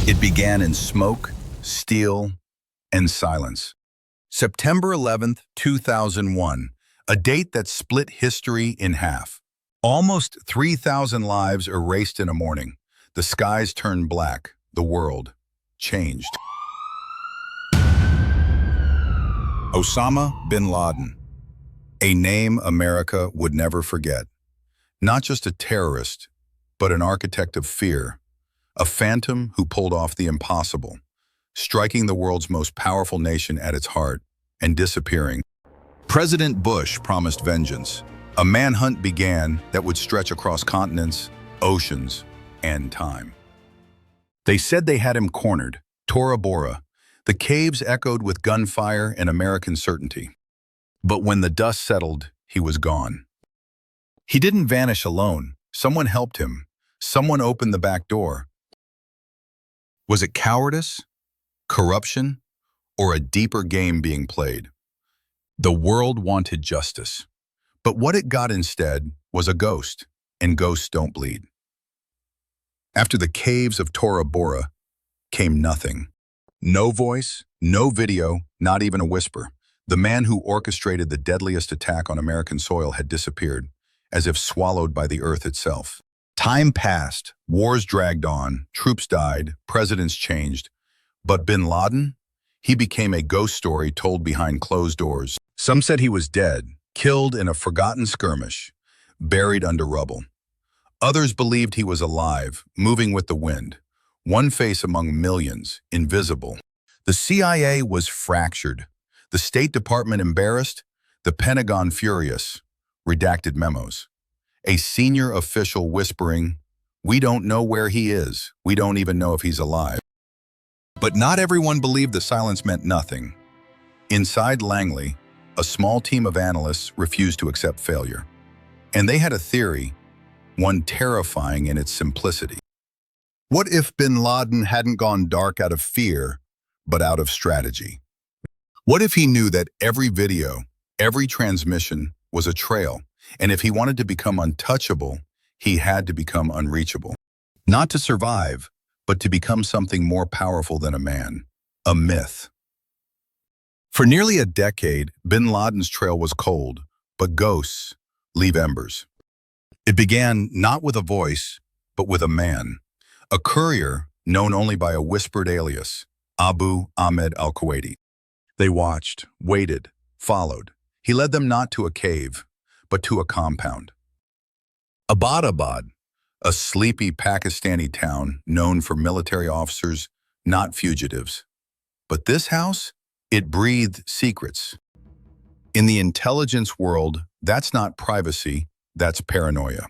It began in smoke, steel, and silence. September 11th, 2001, a date that split history in half. Almost 3,000 lives erased in a morning. The skies turned black. The world changed. Osama bin Laden, a name America would never forget. Not just a terrorist, but an architect of fear, a phantom who pulled off the impossible, striking the world's most powerful nation at its heart and disappearing. President Bush promised vengeance. A manhunt began that would stretch across continents, oceans, and time. They said they had him cornered. Tora Bora. The caves echoed with gunfire and American certainty. But when the dust settled, he was gone. He didn't vanish alone. Someone helped him. Someone opened the back door. Was it cowardice, corruption, or a deeper game being played? The world wanted justice. But what it got instead was a ghost, and ghosts don't bleed. After the caves of Tora Bora came nothing. No voice, no video, not even a whisper. The man who orchestrated the deadliest attack on American soil had disappeared, as if swallowed by the earth itself. Time passed, wars dragged on, troops died, presidents changed. But bin Laden? He became a ghost story told behind closed doors. Some said he was dead, killed in a forgotten skirmish, buried under rubble. Others believed he was alive, moving with the wind. One face among millions, invisible. The CIA was fractured. The State Department embarrassed. The Pentagon furious. Redacted memos. A senior official whispering, "We don't know where he is. We don't even know if he's alive." But not everyone believed the silence meant nothing. Inside Langley, a small team of analysts refused to accept failure. And they had a theory, one terrifying in its simplicity. What if bin Laden hadn't gone dark out of fear, but out of strategy? What if he knew that every video, every transmission was a trail, and if he wanted to become untouchable, he had to become unreachable? Not to survive, but to become something more powerful than a man, a myth. For nearly a decade, bin Laden's trail was cold, but ghosts leave embers. It began not with a voice, but with a man. A courier known only by a whispered alias, Abu Ahmed al-Kuwaiti. They watched, waited, followed. He led them not to a cave, but to a compound. Abbottabad, a sleepy Pakistani town known for military officers, not fugitives. But this house, it breathed secrets. In the intelligence world, that's not privacy, that's paranoia.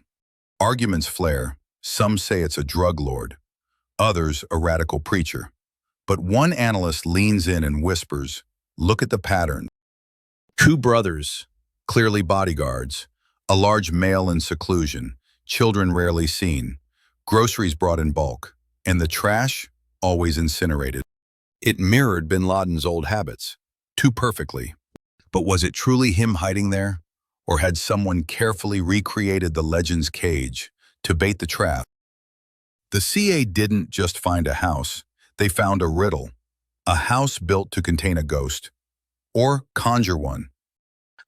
Arguments flare. Some say it's a drug lord, others a radical preacher. But one analyst leans in and whispers, "Look at the pattern. Two brothers, clearly bodyguards, a large male in seclusion, children rarely seen, groceries brought in bulk, and the trash always incinerated." It mirrored bin Laden's old habits, too perfectly. But was it truly him hiding there? Or had someone carefully recreated the legend's cage to bait the trap? The CIA didn't just find a house, they found a riddle. A house built to contain a ghost, or conjure one.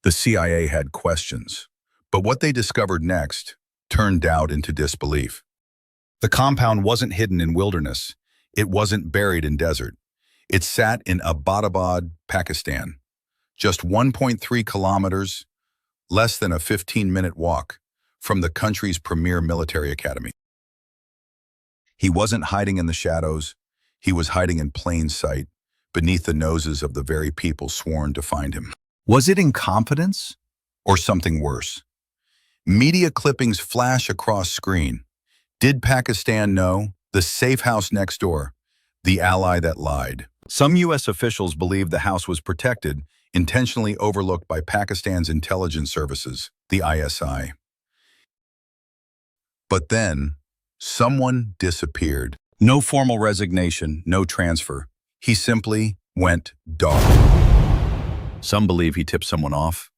The CIA had questions, but what they discovered next turned doubt into disbelief. The compound wasn't hidden in wilderness. It wasn't buried in desert. It sat in Abbottabad, Pakistan. Just 1.3 kilometers, less than a 15-minute walk from the country's premier military academy. He wasn't hiding in the shadows. He was hiding in plain sight, beneath the noses of the very people sworn to find him. Was it incompetence or something worse? Media clippings flash across screen. Did Pakistan know? The safe house next door, the ally that lied. Some U.S. officials believed the house was protected, intentionally overlooked by Pakistan's intelligence services, the ISI. But then, someone disappeared. No formal resignation, no transfer. He simply went dark. Some believe he tipped someone off.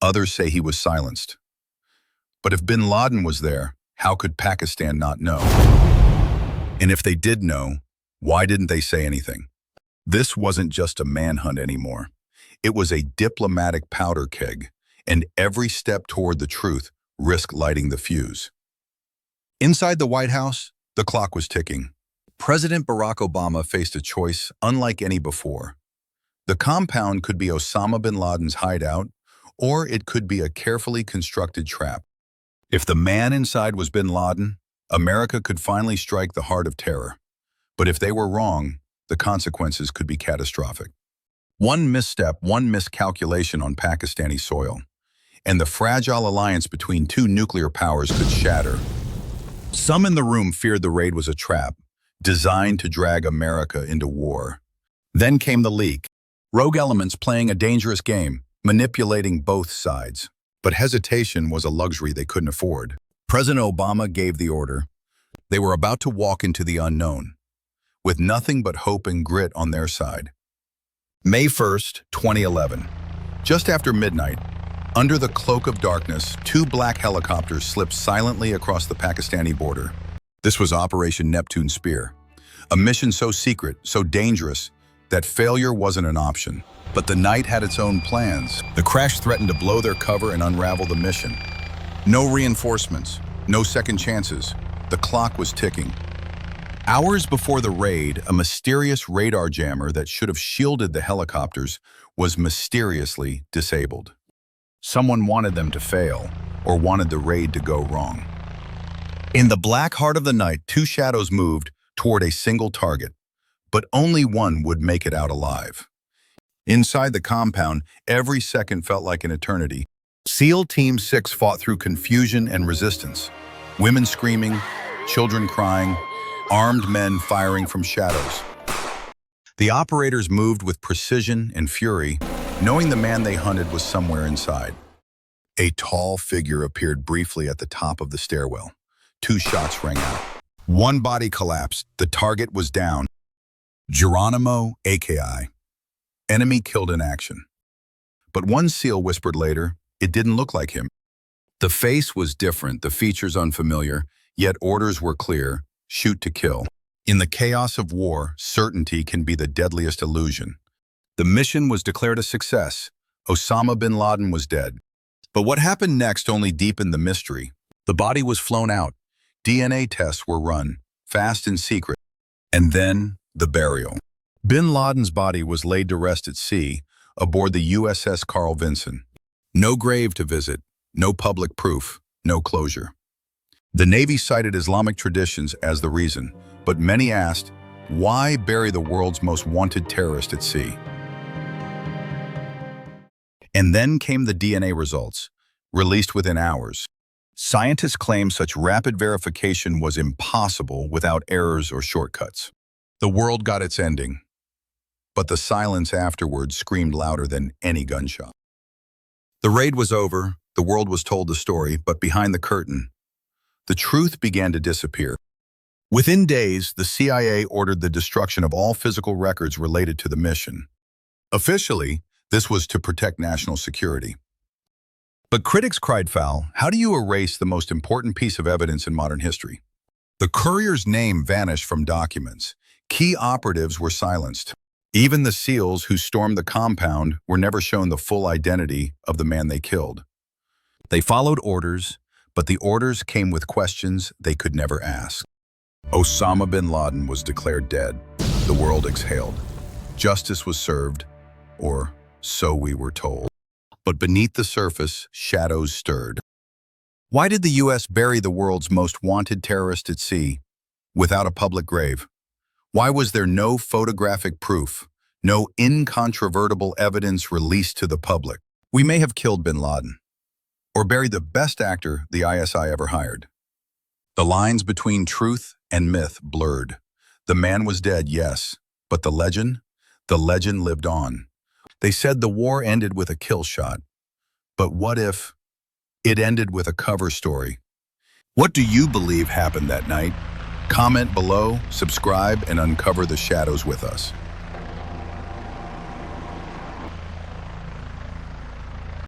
Others say he was silenced. But if bin Laden was there, how could Pakistan not know? And if they did know, Why didn't they say anything? This wasn't just a manhunt anymore. It was a diplomatic powder keg, and every step toward the truth risked lighting the fuse. Inside the White House, the clock was ticking. President Barack Obama faced a choice unlike any before. The compound could be Osama bin Laden's hideout, or it could be a carefully constructed trap. If the man inside was bin Laden, America could finally strike the heart of terror. But if they were wrong, the consequences could be catastrophic. One misstep, one miscalculation on Pakistani soil, and the fragile alliance between two nuclear powers could shatter. Some in the room feared the raid was a trap, designed to drag America into war. Then came the leak. Rogue elements playing a dangerous game, manipulating both sides. But hesitation was a luxury they couldn't afford. President Obama gave the order. They were about to walk into the unknown, with nothing but hope and grit on their side. May 1st, 2011. Just after midnight, under the cloak of darkness, two black helicopters slipped silently across the Pakistani border. This was Operation Neptune Spear, a mission so secret, so dangerous, that failure wasn't an option. But the night had its own plans. The crash threatened to blow their cover and unravel the mission. No reinforcements, no second chances. The clock was ticking. Hours before the raid, a mysterious radar jammer that should have shielded the helicopters was mysteriously disabled. Someone wanted them to fail, or wanted the raid to go wrong. In the black heart of the night, two shadows moved toward a single target, but only one would make it out alive. Inside the compound, every second felt like an eternity. SEAL Team 6 fought through confusion and resistance. Women screaming, children crying, armed men firing from shadows. The operators moved with precision and fury, knowing the man they hunted was somewhere inside. A tall figure appeared briefly at the top of the stairwell. Two shots rang out. One body collapsed. The target was down. Geronimo, AKI. Enemy killed in action. But one SEAL whispered later, it didn't look like him. The face was different, the features unfamiliar, yet orders were clear, shoot to kill. In the chaos of war, certainty can be the deadliest illusion. The mission was declared a success. Osama bin Laden was dead. But what happened next only deepened the mystery. The body was flown out. DNA tests were run, fast and secret. And then, the burial. Bin Laden's body was laid to rest at sea, aboard the USS Carl Vinson. No grave to visit, no public proof, no closure. The Navy cited Islamic traditions as the reason, but many asked, why bury the world's most wanted terrorist at sea? And then came the DNA results, released within hours. Scientists claim such rapid verification was impossible without errors or shortcuts. The world got its ending, but the silence afterwards screamed louder than any gunshot. The raid was over, the world was told the story, but behind the curtain, the truth began to disappear. Within days, the CIA ordered the destruction of all physical records related to the mission. Officially, this was to protect national security. But critics cried foul. How do you erase the most important piece of evidence in modern history? The courier's name vanished from documents. Key operatives were silenced. Even the SEALs who stormed the compound were never shown the full identity of the man they killed. They followed orders, but the orders came with questions they could never ask. Osama bin Laden was declared dead. The world exhaled. Justice was served, or so we were told. But beneath the surface, shadows stirred. Why did the U.S. bury the world's most wanted terrorist at sea without a public grave? Why was there no photographic proof, no incontrovertible evidence released to the public? We may have killed bin Laden, or buried the best actor the ISI ever hired. The lines between truth and myth blurred. The man was dead, yes, but the legend lived on. They said the war ended with a kill shot. But what if it ended with a cover story? What do you believe happened that night? Comment below, subscribe, and uncover the shadows with us.